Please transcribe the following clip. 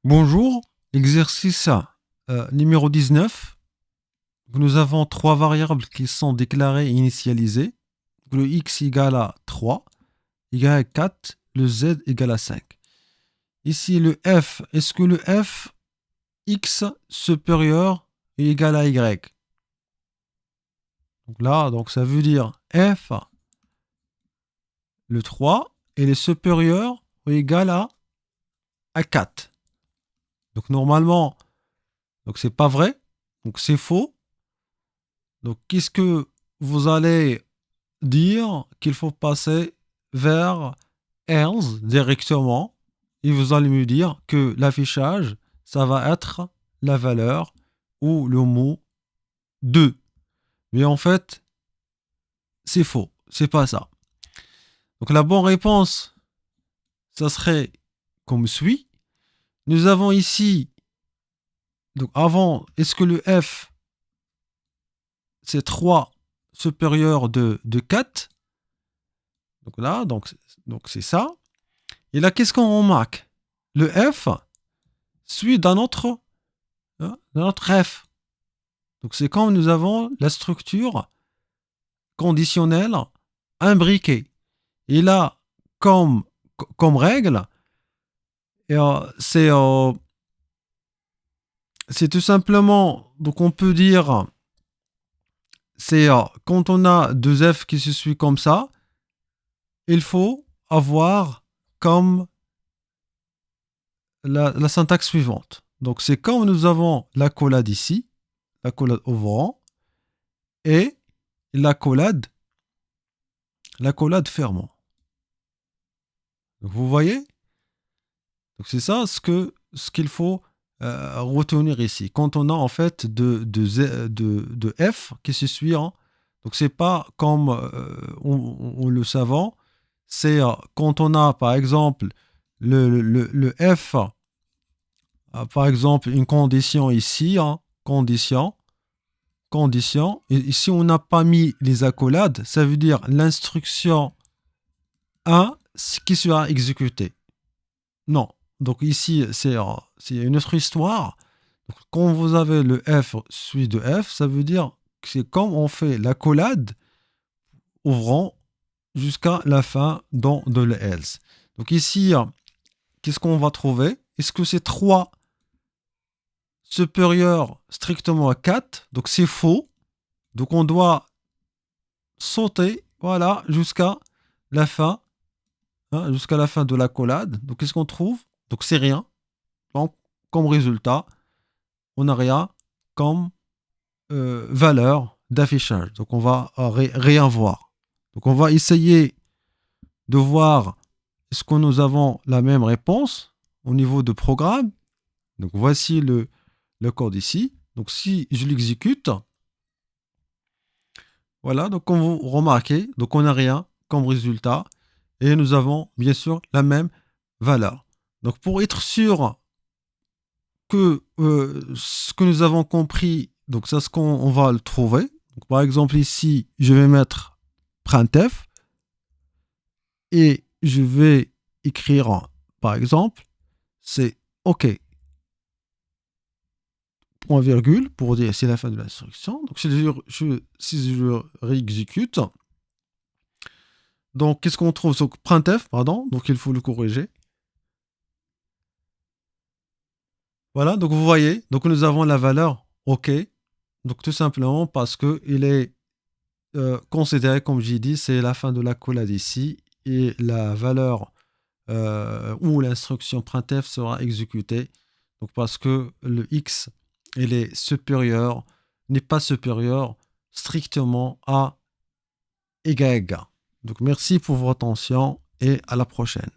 Bonjour, exercice numéro 19. Nous avons trois variables qui sont déclarées et initialisées. Le x égale à 3, égale à 4, le z égale à 5. Ici, le f, est-ce que le f, x supérieur est égal à y? Donc là, ça veut dire f, le 3, et les supérieurs est égal à 4. Donc normalement, c'est pas vrai, donc c'est faux. Donc qu'est-ce que vous allez dire qu'il faut passer vers else directement et vous allez me dire que l'affichage, ça va être la valeur ou le mot 2. Mais en fait, c'est faux. C'est pas ça. Donc la bonne réponse, ça serait comme suit. Nous avons ici, donc avant, est-ce que le F, c'est 3 supérieur de 4? Donc là, c'est ça. Et là, qu'est-ce qu'on remarque? Le F suit d'un autre F. Donc c'est quand nous avons la structure conditionnelle imbriquée. Et là, comme règle, c'est tout simplement, donc on peut dire, c'est quand on a deux F qui se suivent comme ça, il faut avoir comme la syntaxe suivante. Donc c'est quand nous avons l'accolade ici, l'accolade ouvrant, et l'accolade fermant. Donc vous voyez? Donc c'est ça ce qu'il faut retenir ici. Quand on a en fait de F qui se suit, hein, donc c'est pas comme on le savant, c'est quand on a par exemple le F, par exemple une condition ici, hein, condition, et ici on n'a pas mis les accolades, ça veut dire l'instruction 1 qui sera exécutée. Non. Donc ici, c'est une autre histoire. Donc, quand vous avez le F suivi de F, ça veut dire que c'est comme on fait l'accolade ouvrant jusqu'à la fin de le else. Donc ici, qu'est-ce qu'on va trouver? Est-ce que c'est 3 supérieur strictement à 4? Donc c'est faux. Donc on doit sauter, voilà, jusqu'à la fin, hein, jusqu'à la fin de l'accolade. Donc qu'est-ce qu'on trouve? Donc c'est rien. Donc comme résultat, on n'a rien comme valeur d'affichage. Donc on va rien voir. Donc on va essayer de voir est-ce que nous avons la même réponse au niveau de programme. Donc voici le code ici. Donc si je l'exécute, voilà, donc comme vous remarquez, donc on n'a rien comme résultat et nous avons bien sûr la même valeur. Donc pour être sûr que ce que nous avons compris, donc c'est ce qu'on va le trouver. Donc, par exemple ici, je vais mettre printf et je vais écrire, par exemple, c'est OK, point virgule, pour dire c'est la fin de l'instruction. Donc si je réexécute, donc qu'est-ce qu'on trouve sur printf, pardon, donc il faut le corriger. Voilà, donc vous voyez, donc nous avons la valeur OK, donc tout simplement parce que il est considéré, comme j'ai dit, c'est la fin de l'accolade ici, et la valeur où l'instruction printf sera exécutée. Donc parce que le x il est supérieur, n'est pas supérieur strictement à égal à égal. Donc merci pour votre attention et à la prochaine.